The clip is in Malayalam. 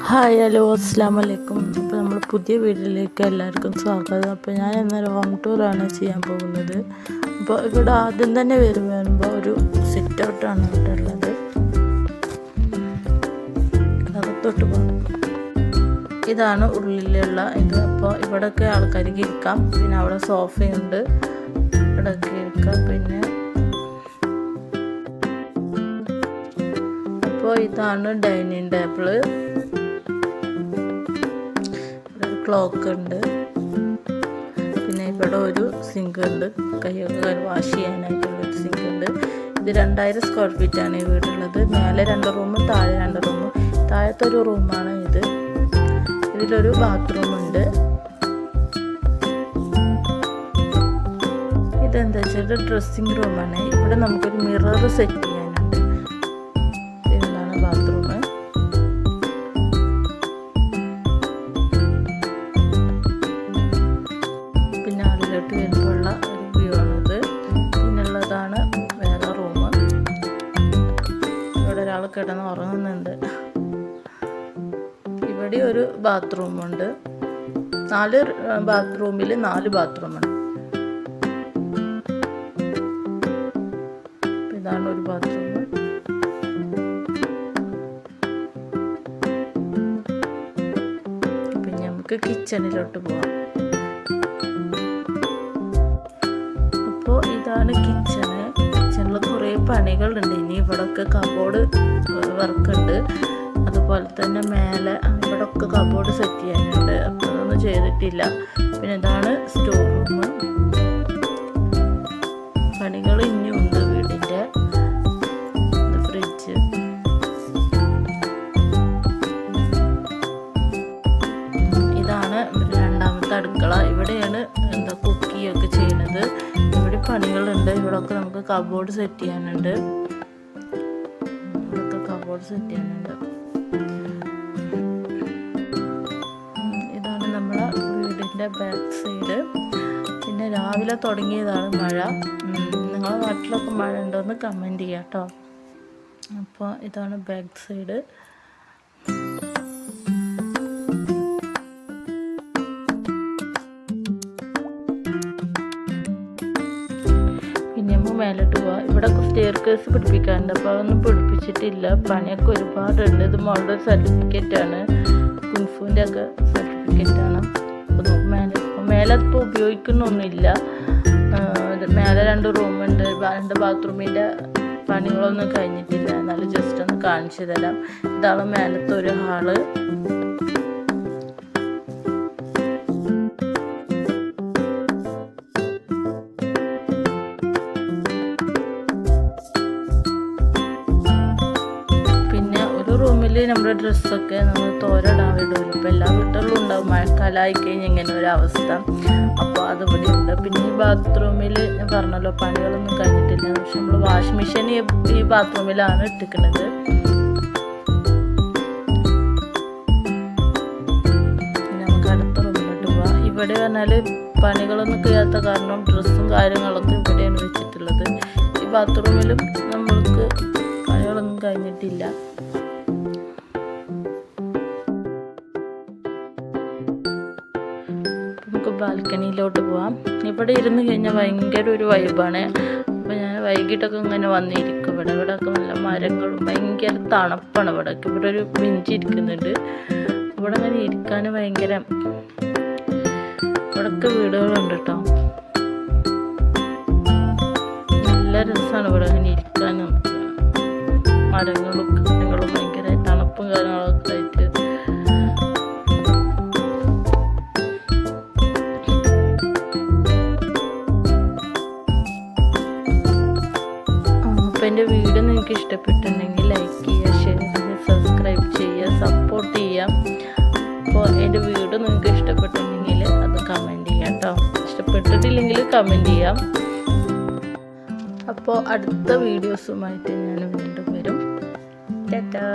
ഹായ് ഹലോ അസ്സാം വലൈക്കും. അപ്പോൾ നമ്മൾ പുതിയ വീട്ടിലേക്ക് എല്ലാവർക്കും സ്വാഗതം. അപ്പോൾ ഞാൻ ഇന്നൊരു ഹോം ടൂറാണ് ചെയ്യാൻ പോകുന്നത്. അപ്പോൾ ഇവിടെ ആദ്യം തന്നെ വരുമ്പോൾ ഒരു സിറ്റ് ഔട്ടാണ് ഇവിടെ ഉള്ളത്. അകത്തോട്ട് പോകണം. ഇതാണ് ഉള്ളിലുള്ള ഇത്. അപ്പോൾ ഇവിടെയൊക്കെ ആൾക്കാർക്ക് ഇരിക്കാം. പിന്നെ അവിടെ സോഫയുണ്ട്, ഇവിടെയൊക്കെ ഇരിക്കാം. പിന്നെ അപ്പോൾ ഇതാണ് ഡൈനിങ് ടേബിള്. ക്ലോക്ക് ഉണ്ട്. പിന്നെ ഇവിടെ ഒരു സിങ്ക് ഉണ്ട്, കൈയൊക്കെ വാഷ് ചെയ്യാനായിട്ടുള്ളൊരു സിങ്ക് ഉണ്ട്. ഇത് 2000 സ്ക്വയർ ഫീറ്റാണ് ഈ വീടുള്ളത്. മേലെ 2 റൂമും താഴെ 2 റൂമും. താഴത്തെ ഒരു റൂമാണ് ഇത്. ഇതിലൊരു ബാത്റൂം ഉണ്ട്. ഇതെന്താ വെച്ചാൽ ഡ്രസ്സിങ് റൂമാണ്. ഇവിടെ നമുക്കൊരു മിറർ സെറ്റ് ചെയ്യാനുണ്ട്. ഇതാണ് ബാത്റൂം. വരുമ്പോഴുള്ള ഒരു വ്യൂ ആണിത്. പിന്നുള്ളതാണ് വേറെ റൂം. ഇവിടെ ഒരാൾ കിടന്ന് ഉറങ്ങുന്നുണ്ട്. ഇവിടെ ഒരു ബാത്റൂമുണ്ട്. 4 ബാത്റൂമിൽ 4 ബാത്റൂമാണ്. ഇതാണ് ഒരു ബാത്റൂം. പിന്നെ നമുക്ക് കിച്ചണിലോട്ട് പോവാം. ഇതാണ് കിച്ചണ്. കിച്ചണിൽ കുറേ പണികളുണ്ട്. ഇനി ഇവിടെയൊക്കെ കബോർഡ് വർക്കുണ്ട്. അതുപോലെ തന്നെ മേലെ ഇവിടെയൊക്കെ കബോർഡ് സെറ്റ് ചെയ്യാനുണ്ട്. അപ്പോൾ അതൊന്നും ചെയ്തിട്ടില്ല. പിന്നെ ഇതാണ് സ്റ്റോർ റൂം. പണികൾ ഇനിയുണ്ട് വീടിൻ്റെ. ഫ്രിഡ്ജ്. ഇതാണ് രണ്ടാമത്തെ അടുക്കള. ഇവിടെയാണ് കുക്കിയൊക്കെ ചെയ്യുന്നത്. പണികളുണ്ട്. ഇവിടെയൊക്കെ നമുക്ക് കബോർഡ് സെറ്റ് ചെയ്യാനുണ്ട്. ഇവിടെയൊക്കെ കബോർഡ് സെറ്റ് ചെയ്യാനുണ്ട്. ഇതാണ് നമ്മളെ വീടിൻ്റെ ബാക്ക് സൈഡ്. പിന്നെ രാവിലെ തുടങ്ങിയതാണ് മഴ. നിങ്ങളുടെ നാട്ടിലൊക്കെ മഴ ഉണ്ടോയെന്ന് കമൻറ്റ് ചെയ്യാം കേട്ടോ. അപ്പോൾ ഇതാണ് ബാക്ക് സൈഡ്. മേലോട്ട് പോവാം. ഇവിടെ സ്റ്റെയർ കേസ് പിടിപ്പിക്കാറുണ്ട്. അപ്പോൾ അതൊന്നും പിടിപ്പിച്ചിട്ടില്ല. പണിയൊക്കെ ഒരുപാടുണ്ട്. ഇത് മോളുടെ സർട്ടിഫിക്കറ്റാണ്, കുൻഫുവിൻ്റെ ഒക്കെ സർട്ടിഫിക്കറ്റാണ്. അപ്പോൾ മേലെ ഇപ്പോൾ ഉപയോഗിക്കുന്നൊന്നുമില്ല. മേലെ 2 റൂമുണ്ട്. 2 ബാത്റൂമിൻ്റെ പണികളൊന്നും കഴിഞ്ഞിട്ടില്ല. എന്നാലും ജസ്റ്റ് ഒന്ന് കാണിച്ചു തരാം. ഇതാണ് മേലത്തെ ഒരു ഹാള്. നമ്മുടെ ഡ്രസ്സൊക്കെ നമ്മൾ തോരടാൻ വിടുമല്ലോ. ഇപ്പോൾ എല്ലാ വീട്ടുകളിലും ഉണ്ടാവും. മഴക്കാലമായി കഴിഞ്ഞ് ഇങ്ങനെ ഒരവസ്ഥ. അപ്പോൾ അതുപോലെ ഉണ്ട്. പിന്നെ ഈ ബാത്റൂമിൽ ഞാൻ പറഞ്ഞല്ലോ പണികളൊന്നും കഴിഞ്ഞിട്ടില്ല. പക്ഷെ നമ്മൾ വാഷിംഗ് മെഷീൻ ഈ ബാത്റൂമിലാണ് ഇട്ടിക്കുന്നത്. പിന്നെ നമുക്ക് അടുത്ത റൂമിലോട്ട് പോവാം. ഇവിടെ പറഞ്ഞാൽ പണികളൊന്നും കഴിയാത്ത കാരണം ഡ്രസ്സും കാര്യങ്ങളൊക്കെ ഇവിടെയാണ് വെച്ചിട്ടുള്ളത്. ഈ ബാത്റൂമിലും നമ്മൾക്ക് പണികളൊന്നും കഴിഞ്ഞിട്ടില്ല. നമുക്ക് ബാൽക്കണിയിലോട്ട് പോവാം. ഇവിടെ ഇരുന്ന് കഴിഞ്ഞാൽ ഭയങ്കര ഒരു വൈബാണ്. അപ്പോൾ ഞാൻ വൈകിട്ടൊക്കെ ഇങ്ങനെ വന്നിരിക്കും. ഇവിടെയൊക്കെ നല്ല മരങ്ങളും ഭയങ്കര തണുപ്പാണ്. ഇവിടെ ഒരു ബെഞ്ച് ഇരിക്കുന്നുണ്ട്. ഇവിടെ അങ്ങനെ ഇരിക്കാൻ ഭയങ്കര ഇവിടെയൊക്കെ വീടുകളുണ്ട് കേട്ടോ. നല്ല രസമാണ് ഇവിടെ അങ്ങനെ ഇരിക്കാനും. മരങ്ങളും കാര്യങ്ങളും ഭയങ്കര തണുപ്പും കാര്യങ്ങളൊക്കെ ആയിട്ട്. അപ്പോൾ എൻ്റെ വീഡിയോ നിങ്ങൾക്ക് ഇഷ്ടപ്പെട്ടിട്ടുണ്ടെങ്കിൽ ലൈക്ക് ചെയ്യുക, ഷെയർ ചെയ്യുക, സബ്സ്ക്രൈബ് ചെയ്യുക, സപ്പോർട്ട് ചെയ്യാം. അപ്പോൾ എൻ്റെ വീഡിയോ നിങ്ങൾക്ക് ഇഷ്ടപ്പെട്ടിട്ടുണ്ടെങ്കിൽ അത് കമൻറ്റ് ചെയ്യാം കേട്ടോ. ഇഷ്ടപ്പെട്ടിട്ടില്ലെങ്കിൽ കമൻറ്റ് ചെയ്യാം. അപ്പോൾ അടുത്ത വീഡിയോസുമായിട്ട് ഞാൻ വീണ്ടും വരും. ടാറ്റാ.